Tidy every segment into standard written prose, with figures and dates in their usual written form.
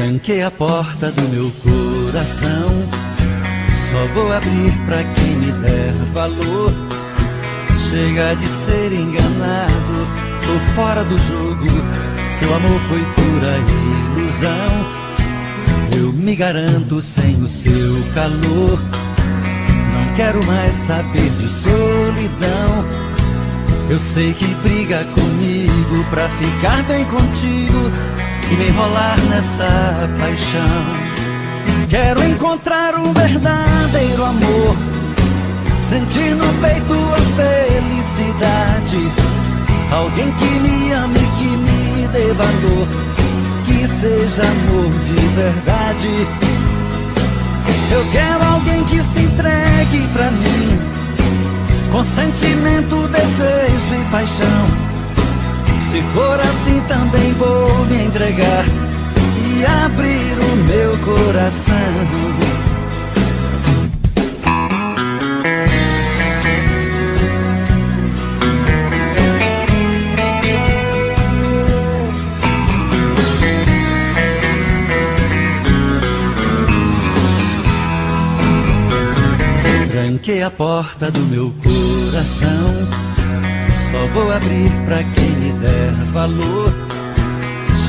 Tranquei a porta do meu coração, só vou abrir pra quem me der valor. Chega de ser enganado, tô fora do jogo, seu amor foi pura ilusão. Eu me garanto sem o seu calor, não quero mais saber de solidão. Eu sei que briga comigo pra ficar bem contigo e me enrolar nessa paixão. Quero encontrar um verdadeiro amor, sentir no peito a felicidade. Alguém que me ame, que me dê valor, que seja amor de verdade. Eu quero alguém que se entregue pra mim, com sentimento, desejo e paixão. Se for assim também vou me entregar e abrir o meu coração. Tranquei a porta do meu coração, só vou abrir pra quem me der valor.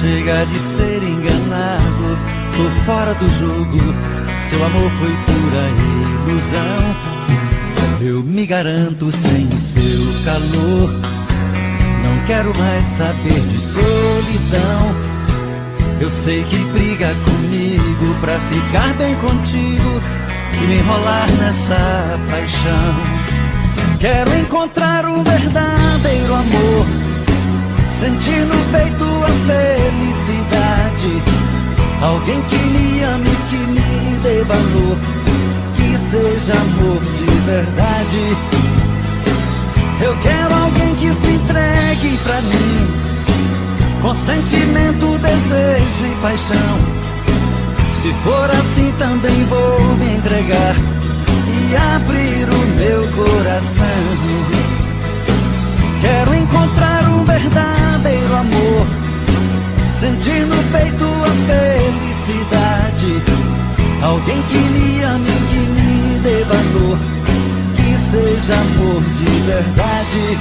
Chega de ser enganado, tô fora do jogo, seu amor foi pura ilusão. Eu me garanto sem o seu calor, não quero mais saber de solidão. Eu sei que briga comigo pra ficar bem contigo e me enrolar nessa paixão. Quero encontrar um verdadeiro amor, sentir no peito a felicidade. Alguém que me ame, que me dê valor, que seja amor de verdade. Eu quero alguém que se entregue pra mim, com sentimento, desejo e paixão. Se for assim também vou me entregar e abrir o meu coração. Quero encontrar um verdadeiro amor, sentir no peito a felicidade. Alguém que me ame, que me dê valor, que seja amor de verdade.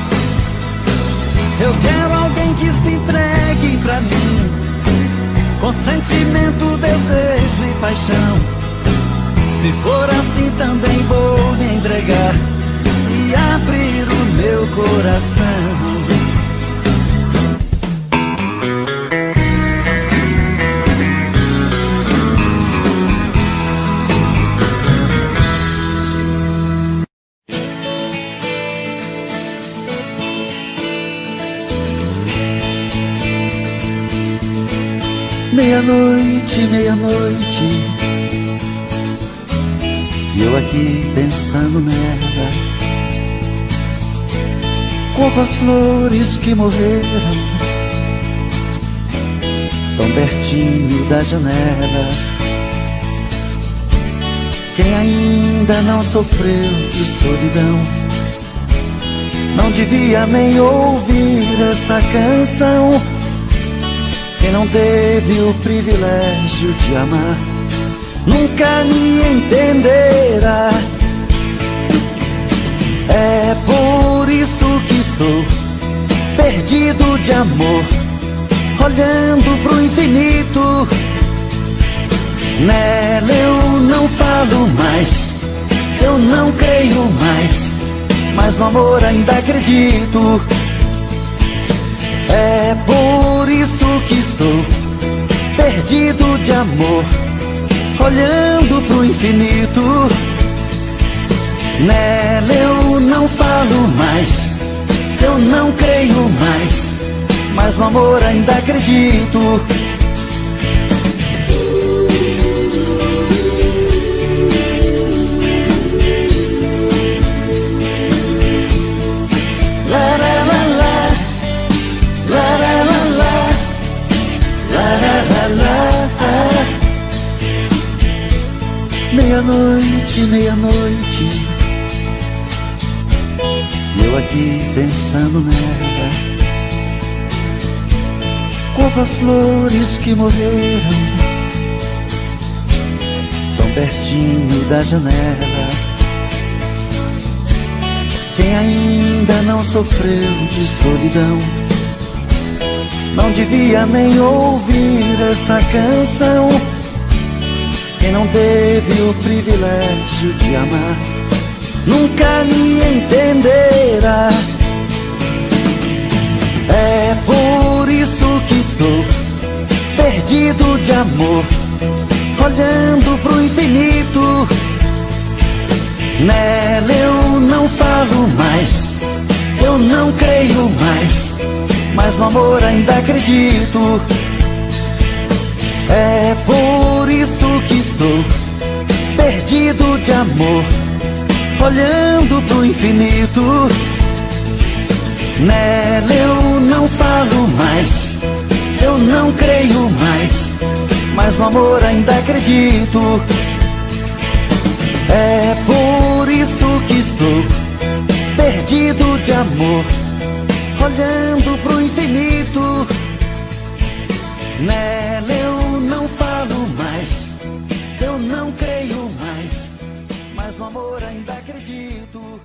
Eu quero alguém que se entregue pra mim, com sentimento, desejo e paixão. Se for assim também vou me entregar e abrir o meu coração. Meia-noite, meia-noite, e eu aqui pensando nela. Quantas flores que morreram tão pertinho da janela. Quem ainda não sofreu de solidão não devia nem ouvir essa canção. Quem não teve o privilégio de amar nunca me entenderá. É por isso que estou perdido de amor, olhando pro infinito. Nela eu não falo mais, eu não creio mais, mas no amor ainda acredito. É por isso que estou perdido de amor, olhando pro infinito. Nela eu não falo mais, eu não creio mais, mas no amor ainda acredito. Meia-noite, meia-noite, e eu aqui pensando nela. Quantas flores que morreram pertinho da janela. Quem ainda não sofreu de solidão não devia nem ouvir essa canção. Quem não teve o privilégio de amar nunca me entenderá. É por isso que estou perdido de amor, olhando pro infinito. Nela eu não falo mais, eu não creio mais, mas no amor ainda acredito. É por isso que estou perdido de amor, olhando pro infinito. Nela eu não falo mais, eu não creio mais, mas no amor ainda acredito. É por isso que estou perdido de amor, olhando pro infinito. Nela eu não falo mais, eu não creio mais, mas no amor ainda acredito.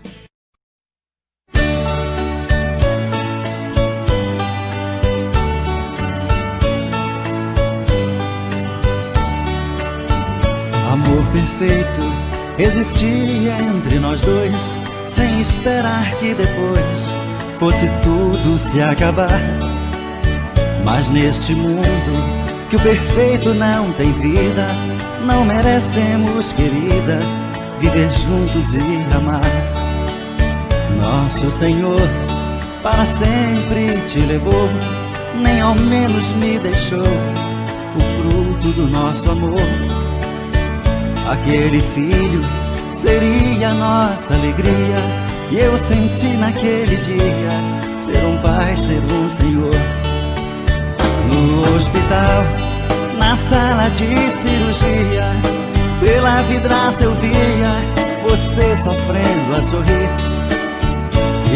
Amor perfeito existia entre nós dois, sem esperar que depois fosse tudo se acabar. Mas neste mundo que o perfeito não tem vida, não merecemos, querida, viver juntos e amar. Nosso Senhor para sempre te levou, nem ao menos me deixou o fruto do nosso amor. Aquele filho seria nossa alegria, e eu senti naquele dia ser um pai, ser um Senhor. No hospital, na sala de cirurgia, pela vidraça eu via você sofrendo a sorrir,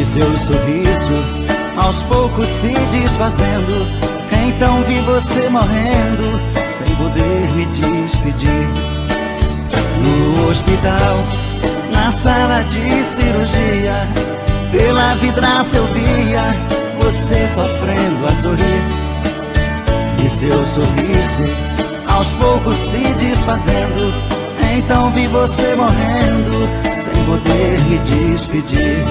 e seu sorriso aos poucos se desfazendo. Então vi você morrendo sem poder me despedir. No hospital, na sala de cirurgia, pela vidraça eu via você sofrendo a sorrir, e seu sorriso aos poucos se desfazendo. Então vi você morrendo sem poder me despedir.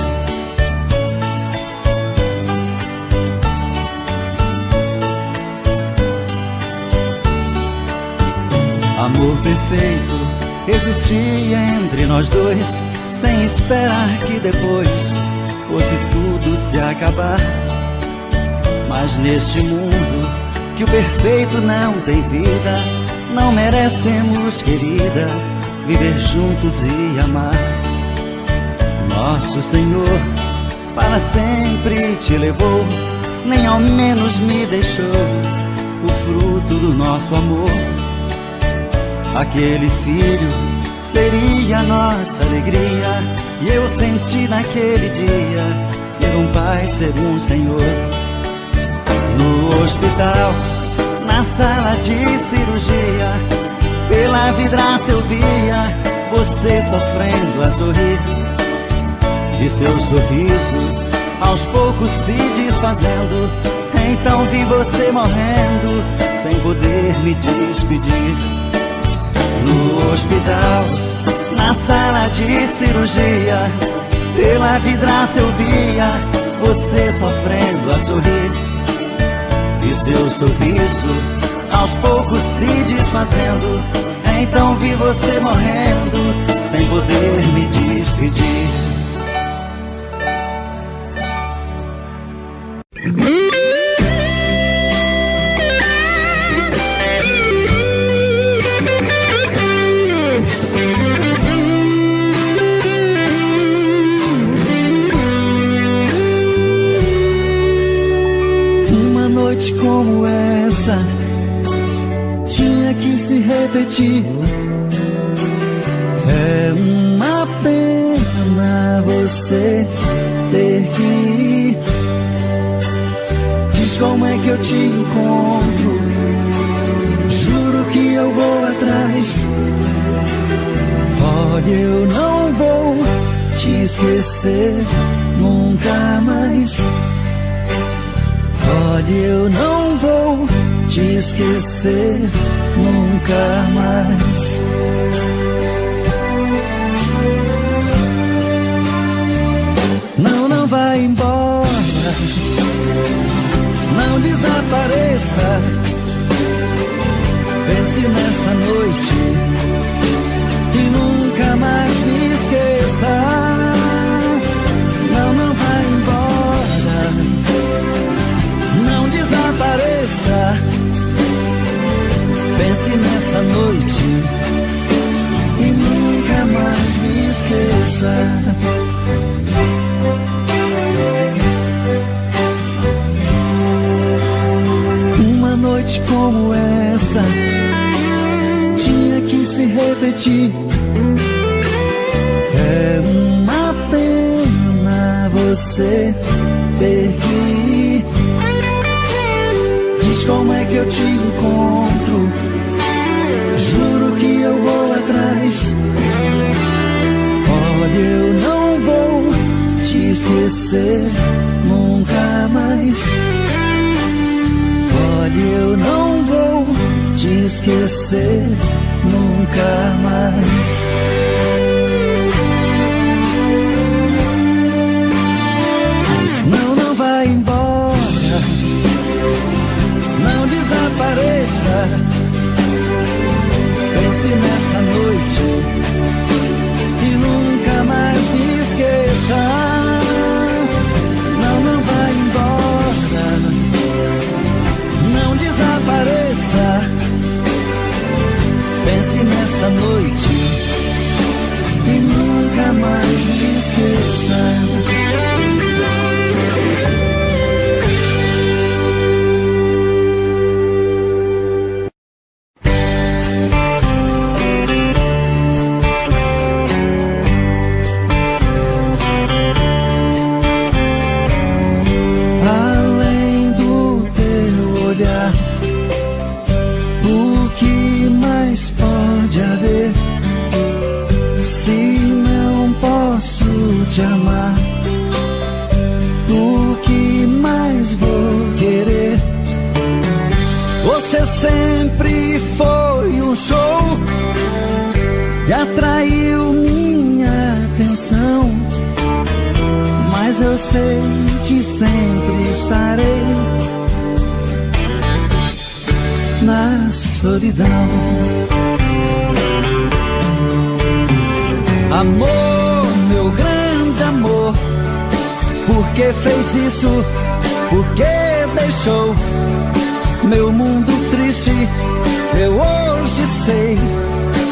Amor perfeito existia entre nós dois, sem esperar que depois fosse tudo se acabar. Mas neste mundo que o perfeito não tem vida, não merecemos, querida, viver juntos e amar. Nosso Senhor para sempre te levou, nem ao menos me deixou o fruto do nosso amor. Aquele filho seria nossa alegria, e eu senti naquele dia ser um pai, ser um Senhor. No hospital, na sala de cirurgia, pela vidraça eu via você sofrendo a sorrir, e seu sorriso aos poucos se desfazendo. Então vi você morrendo sem poder me despedir. No hospital, na sala de cirurgia, pela vidraça eu via você sofrendo a sorrir, e seu sorriso aos poucos se desfazendo. Então vi você morrendo sem poder me despedir. Como essa tinha que se repetir. É uma pena você ter que ir. Diz como é que eu te encontro. Juro que eu vou atrás. Olha, eu não vou te esquecer nunca mais. Olha, eu não vou te esquecer nunca mais. Não, não vai embora, não desapareça. Pense nessa noite e nunca mais me esqueça. Não, não vai embora, não desapareça. Pense nessa noite e nunca mais me esqueça. Uma noite como essa tinha que se repetir. É uma pena você ter que ir. Diz como é que eu te encontro, juro que eu vou atrás. Olha, eu não vou te esquecer nunca mais. Olha, eu não vou te esquecer nunca mais. Não, não vai embora, não desapareça. Pense nessa noite e nunca mais me esqueça. Não, não vai embora, não desapareça. Pense nessa noite e nunca mais me esqueça. Além do teu olhar, o que mais pode haver? Se não posso te amar, o que mais vou querer? Você sempre foi um show que atraiu minha atenção, mas eu sei que sempre estarei na solidão. Amor, meu grande amor, por que fez isso? Por que deixou meu mundo triste? Eu hoje sei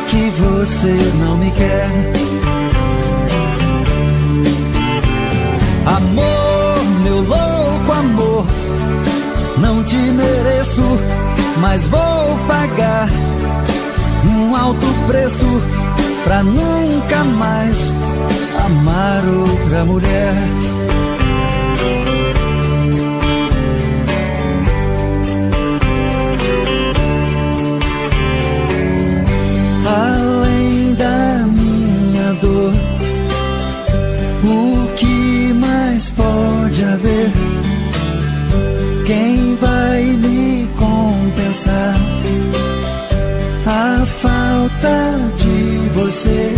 que você não me quer. Amor, meu louco amor, não te mereço, mas vou pagar um alto preço pra nunca mais amar outra mulher. Além da minha dor, o que mais pode haver? Quem vai me compensar a falta de você?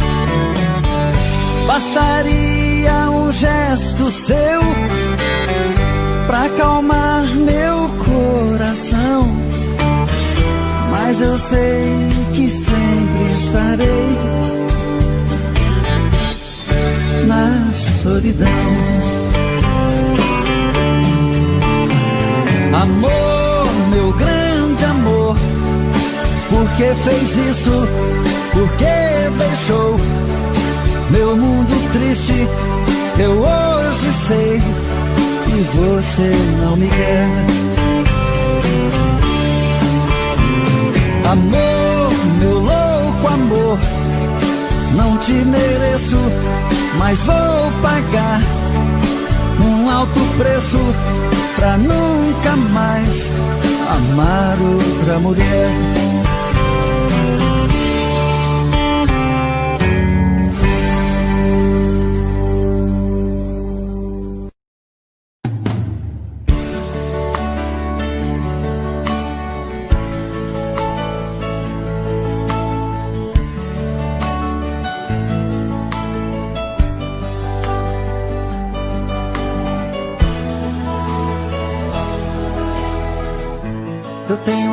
Bastaria um gesto seu pra acalmar meu coração, mas eu sei que sempre estarei na solidão. Amor, meu grande amor, por que fez isso? Por que deixou meu mundo triste? Eu hoje sei que você não me quer. Amor, meu louco amor, não te mereço, mas vou pagar um alto preço pra nunca mais amar outra mulher.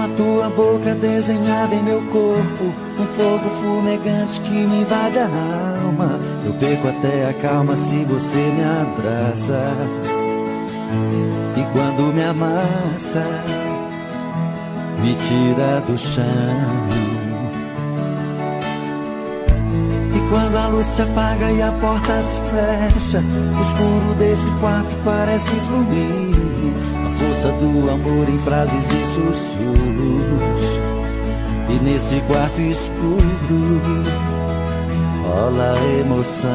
a tua boca desenhada em meu corpo, um fogo fumegante que me invade a alma. Eu perco até a calma se você me abraça. E quando me amassa, me tira do chão. E quando a luz se apaga e a porta se fecha, o escuro desse quarto parece fluir. A força do amor em frases e sussurros. E nesse quarto escuro rola emoção.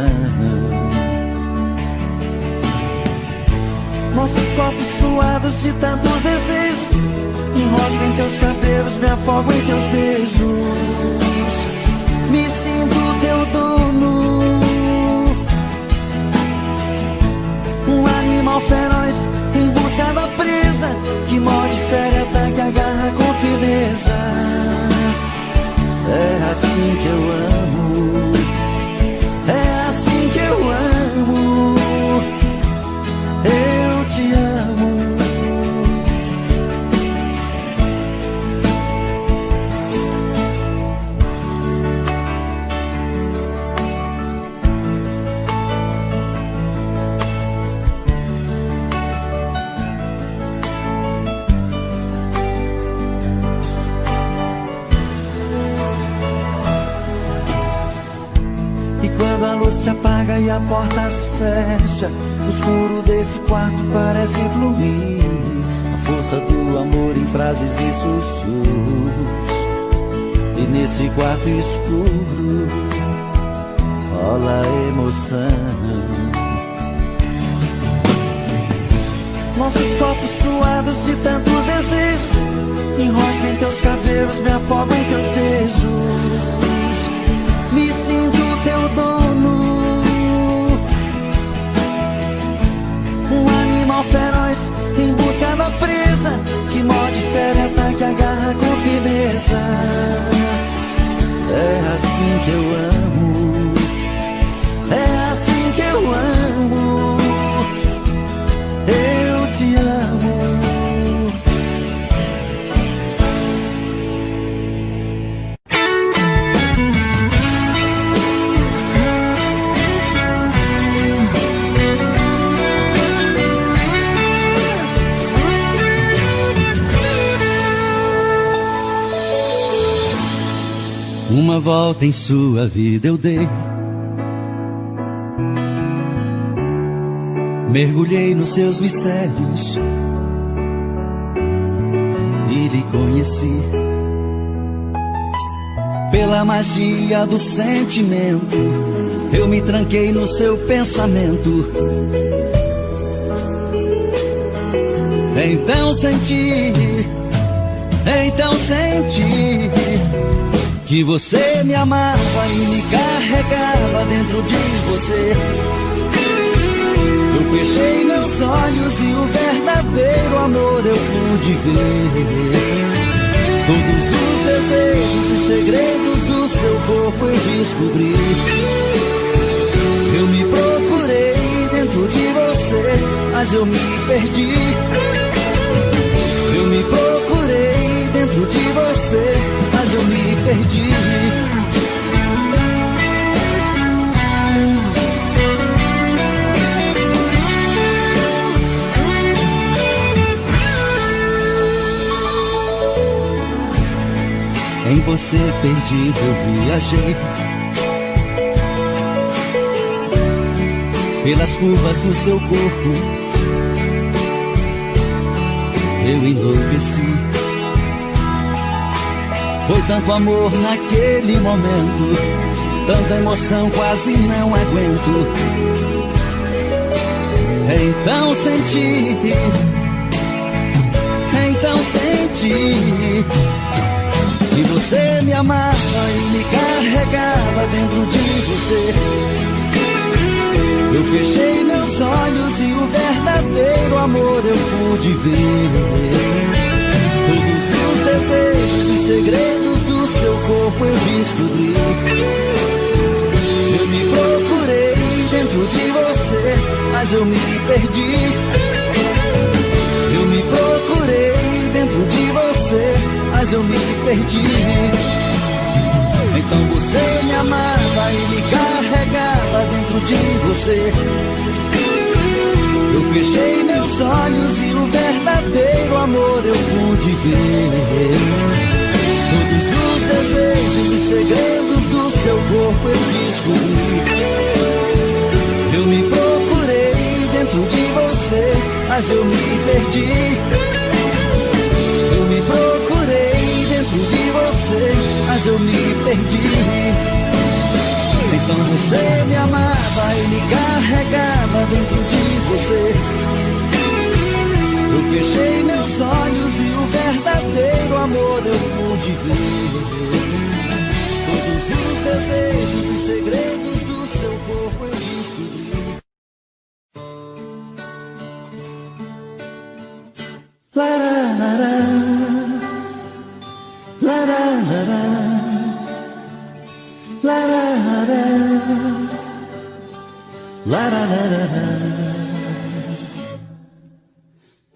Nossos corpos suados de tantos desejos, enrosco em teus cabelos, me afogo em teus beijos. Me sinto teu dono, um animal feroz em busca da presa, que morde, fere, ataca, agarra com firmeza. É assim que eu amo, é assim que eu amo, eu te amo. Quando a luz se apaga e a porta se fecha, o escuro desse quarto parece fluir. A força do amor em frases e sussurros. E nesse quarto escuro rola emoção. Nossos corpos suados de tantos desejos, enrosco em teus cabelos, me afogo em teus beijos. Me sinto teu dono, um animal feroz em busca da presa, que morde, fere, ataca, agarra com firmeza. É assim que eu amo, é assim que eu amo, eu te amo. Uma volta em sua vida eu dei, mergulhei nos seus mistérios e lhe conheci. Pela magia do sentimento, eu me tranquei no seu pensamento. Então senti que você me amava e me carregava dentro de você. Eu fechei meus olhos e o verdadeiro amor eu pude ver. Todos os desejos e segredos do seu corpo eu descobri. Eu me procurei dentro de você, mas eu me perdi. Eu me procurei dentro de você, mas eu me perdi. Em você perdido eu viajei, pelas curvas do seu corpo eu enlouqueci. Foi tanto amor naquele momento, tanta emoção quase não aguento. Então senti que você me amava e me carregava dentro de você. Eu fechei meus olhos e o verdadeiro amor eu pude ver. Todos os desejos e segredos do seu corpo eu descobri. Eu me procurei dentro de você, mas eu me perdi. Eu me procurei dentro de você, mas eu me perdi. Então você me amava e me carregava dentro de você. Eu fechei meus olhos e o verdadeiro amor eu pude ver. Todos os desejos e segredos do seu corpo eu descobri. Eu me procurei dentro de você, mas eu me perdi. Eu me procurei dentro de você, mas eu me perdi. Então você me amava e me carregava dentro de você. Eu fechei meus olhos e o verdadeiro amor eu pude ver. Todos os desejos e segredos do seu corpo eu descobri. Lararara, lararara, lararara, lararara.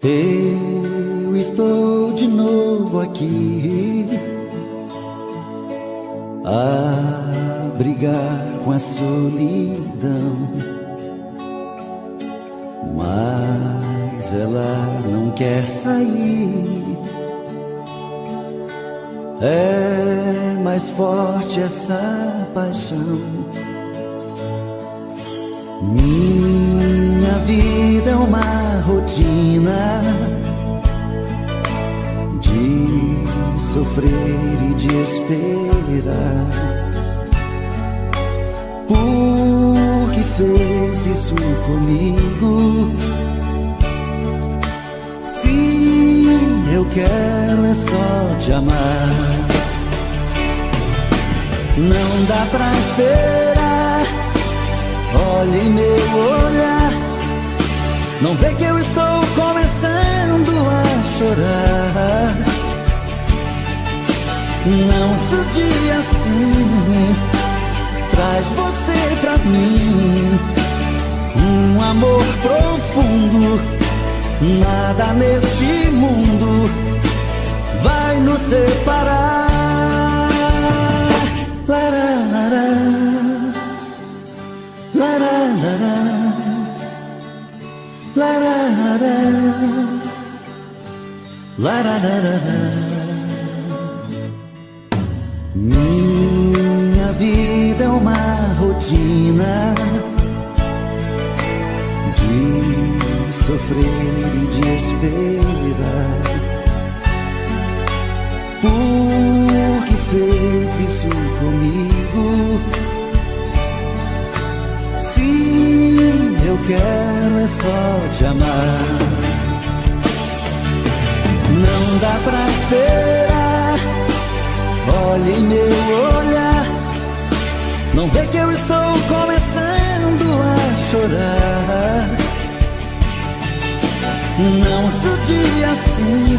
Eu estou de novo aqui a brigar com a solidão, mas ela não quer sair. É mais forte essa paixão. Minha vida é uma rotina de sofrer e de esperar. Por que fez isso comigo? Se eu quero é só te amar. Não dá pra esperar. Olhe em meu olhar, não vê que eu estou começando a chorar. Não judia assim, traz você pra mim. Um amor profundo, nada neste mundo vai nos separar. Lararara, lararara, lararara, lararara. Minha vida é uma rotina de sofrer e de esperar. Por que fez isso comigo? Eu quero é só te amar. Não dá pra esperar. Olhe em meu olhar, não vê que eu estou começando a chorar. Não judia assim,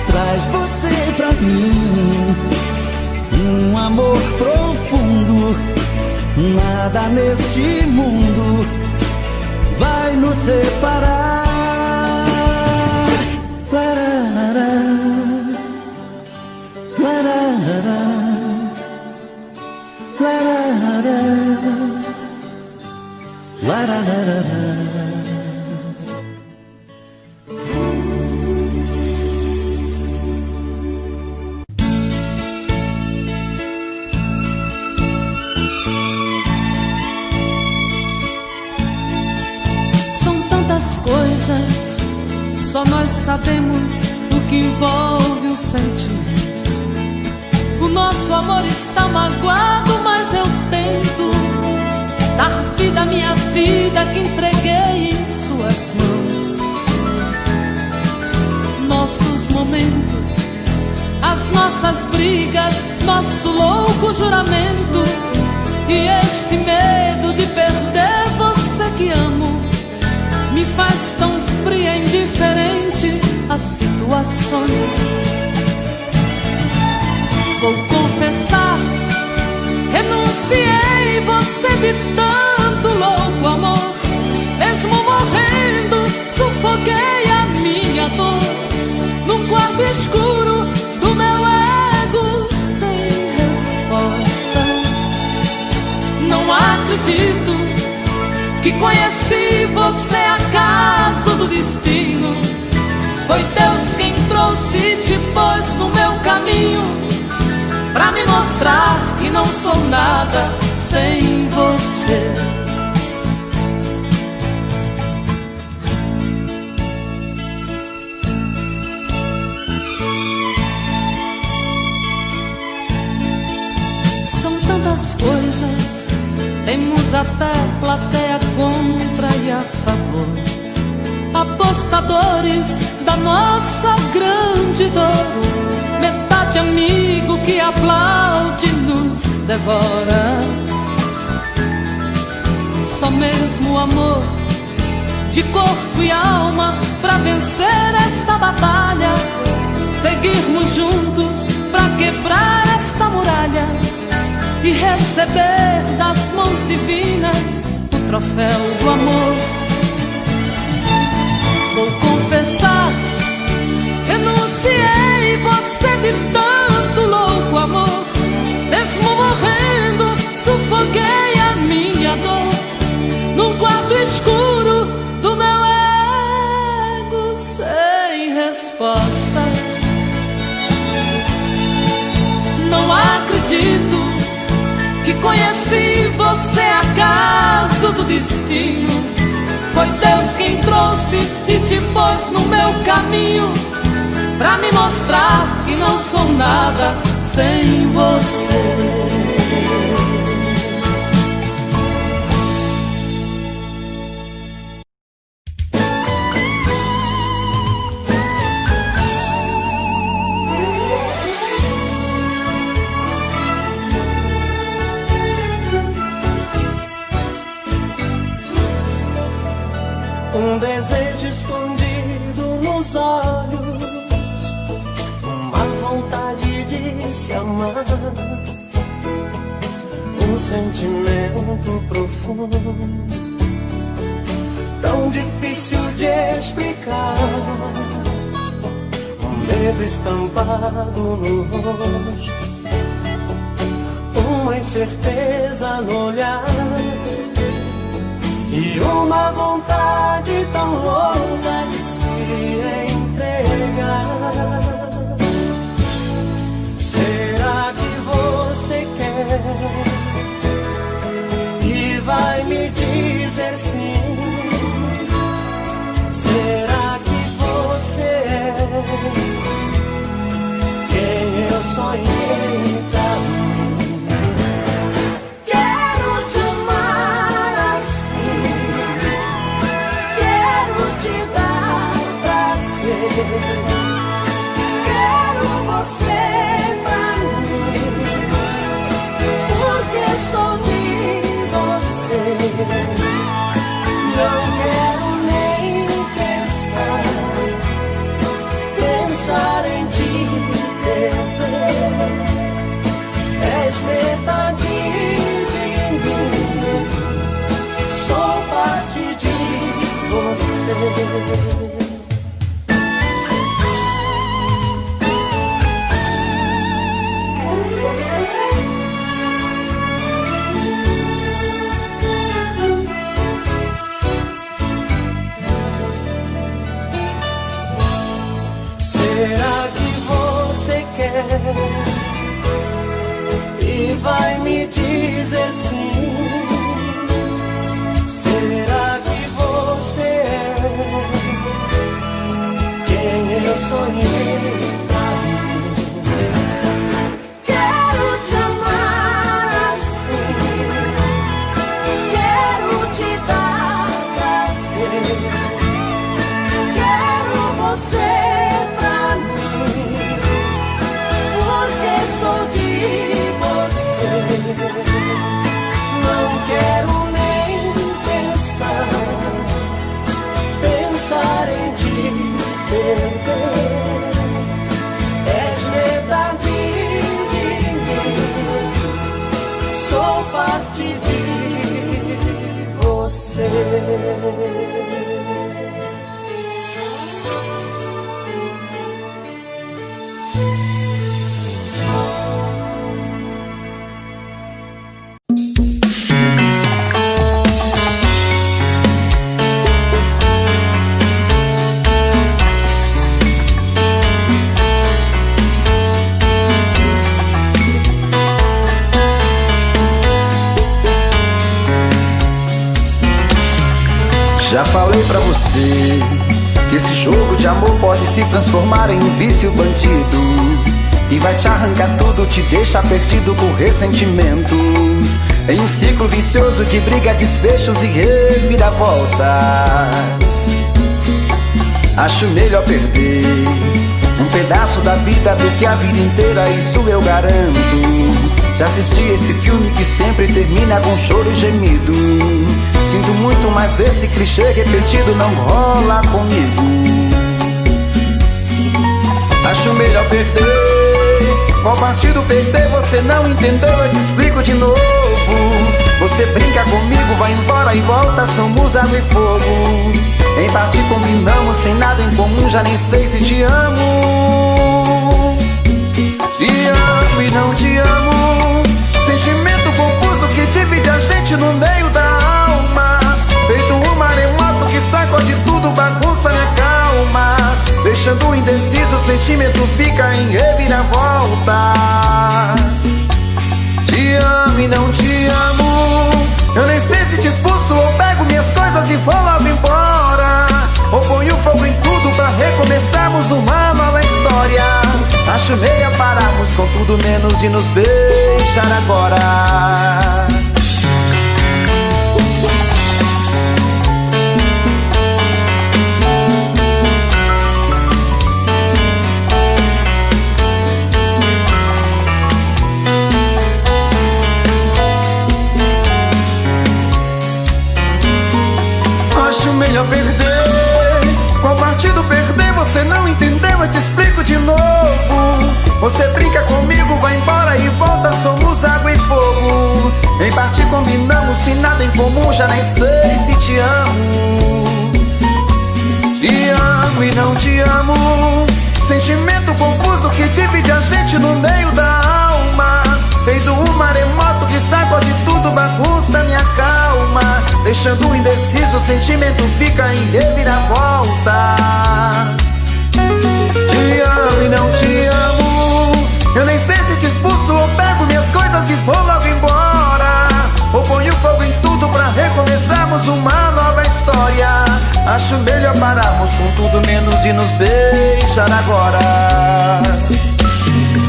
traz você pra mim. Um amor profundo, nada neste mundo vai nos separar. Lararara, lararara, lararara, lararara. Só nós sabemos o que envolve o sentimento. O nosso amor está magoado, mas eu tento dar vida à minha vida que entreguei em suas mãos. Nossos momentos, as nossas brigas, nosso louco juramento e este medo de perder você que amo me faz tão fria e indiferente às situações. Vou confessar, renunciei você de tanto louco amor. Mesmo morrendo, sufoquei a minha dor num quarto escuro do sou nada sem você. São tantas coisas, temos até plateia contra e a favor, apostadores da nossa grande dor, metade amigo que aplaude nos devora. Só mesmo o amor de corpo e alma pra vencer esta batalha, seguirmos juntos pra quebrar esta muralha e receber das mãos divinas o troféu do amor. Vou confessar, renunciei você de tanto louco amor. Mesmo morrendo, sufoquei a minha dor num quarto escuro do meu ego sem respostas. Não acredito que conheci você acaso do destino. Foi Deus quem trouxe e te pôs no meu caminho, pra me mostrar que não sou nada sem você. Um desejo escondido nos olhos, uma vontade de se amar, um sentimento profundo, tão difícil de explicar, um medo estampado no rosto, uma incerteza no olhar e uma vontade tão louca de se entregar. Será que você quer e vai me dizer sim? Será que você é quem eu sonhei pra mim? Quero você pra mim, porque sou de você. Não quero nem pensar em te perder. És metade de mim, sou parte de você. Será que você quer e vai me dizer sim? Será que você é quem eu sonhei? Quero te amar assim, quero te dar prazer, quero você. Não quero nem pensar em te perder. És metade de mim, sou parte de você. Já falei pra você que esse jogo de amor pode se transformar em um vício bandido, e vai te arrancar tudo, te deixa perdido por ressentimentos, em um ciclo vicioso de briga, desfechos e reviravoltas. Acho melhor perder um pedaço da vida do que a vida inteira, isso eu garanto. Já assisti esse filme que sempre termina com choro e gemido. Sinto muito, mas esse clichê repetido não rola comigo. Acho melhor perder. Qual partido perder? Você não entendeu, eu te explico de novo. Você brinca comigo, vai embora e volta, somos água e fogo. Em parte combinamos, sem nada em comum, já nem sei se te amo. Te amo e não te amo, sentimento confuso que divide a gente no meio da alma. Feito um maremoto que sacode tudo, bagunça minha calma. Deixando indeciso, o sentimento fica em reviravoltas. Te amo e não te amo, eu nem sei se te expulso ou pego minhas coisas e vou logo embora, ou ponho fogo em tudo pra recomeçarmos uma nova história. Acho melhor pararmos com tudo menos de nos beijar agora. Acho melhor perder. Qual partido perder? Você não entendeu, eu te explico de novo. Você brinca comigo, vai embora e volta, somos água e fogo. Em parte combinamos, sem nada em comum, já nem sei se te amo. Te amo e não te amo, sentimento confuso que divide a gente no meio da alma. Feito um maremoto que sacode tudo, bagunça minha calma. Deixando indeciso, o sentimento fica em reviravoltas. Te amo e não te amo, eu nem sei se te expulso ou pego minhas coisas e vou logo embora, ou ponho fogo em tudo pra recomeçarmos uma nova história. Acho melhor pararmos com tudo menos de nos beijar agora.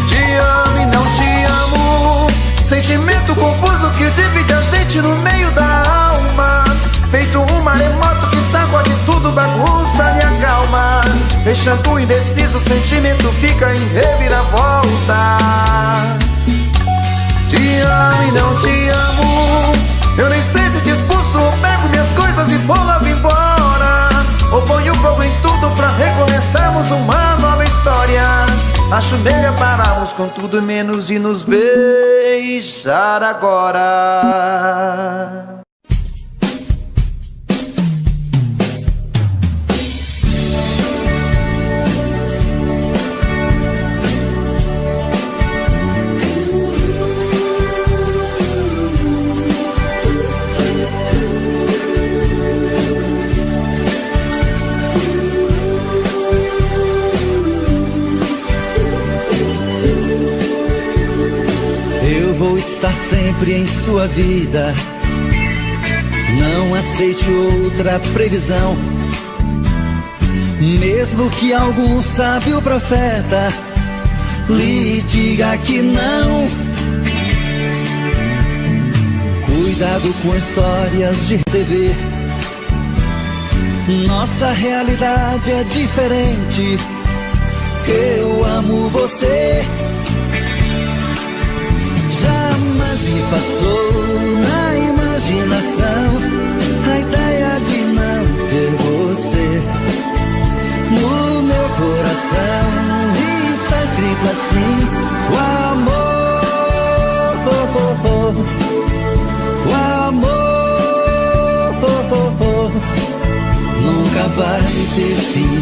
Te amo e não te amo, sentimento confuso que divide a gente no meio da alma. Feito um maremoto que sacode tudo, bagunça minha calma. Deixando indeciso, o sentimento fica em reviravoltas. Te amo e não te amo, eu nem sei se te expulso ou pego minhas coisas e vou logo embora, ou ponho fogo em tudo pra recomeçarmos uma nova história. Acho melhor pararmos com tudo menos de nos beijar agora. Vou estar sempre em sua vida, não aceite outra previsão. Mesmo que algum sábio profeta lhe diga que não. Cuidado com histórias de TV, nossa realidade é diferente. Eu amo você, me passou na imaginação a ideia de não ter você. No meu coração está escrito assim: o amor nunca vai ter fim.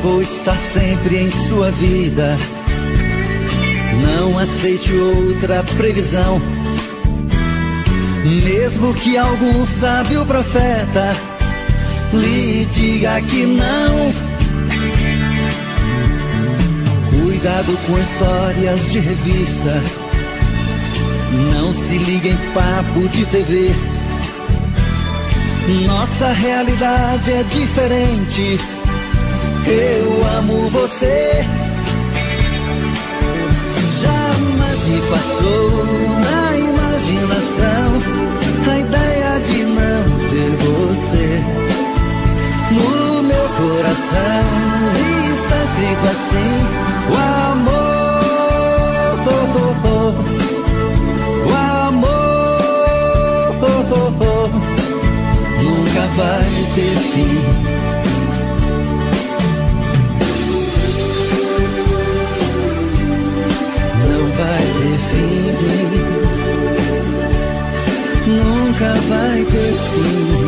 Vou estar sempre em sua vida, não aceite outra previsão. Mesmo que algum sábio profeta lhe diga que não. Cuidado com histórias de revista, não se liga em papo de TV. Nossa realidade é diferente. Eu amo você. Jamais me passou na imaginação a ideia de não ter você. No meu coração está escrito assim: o amor, o amor nunca vai ter fim. Não vai ter fim, nunca vai ter fim.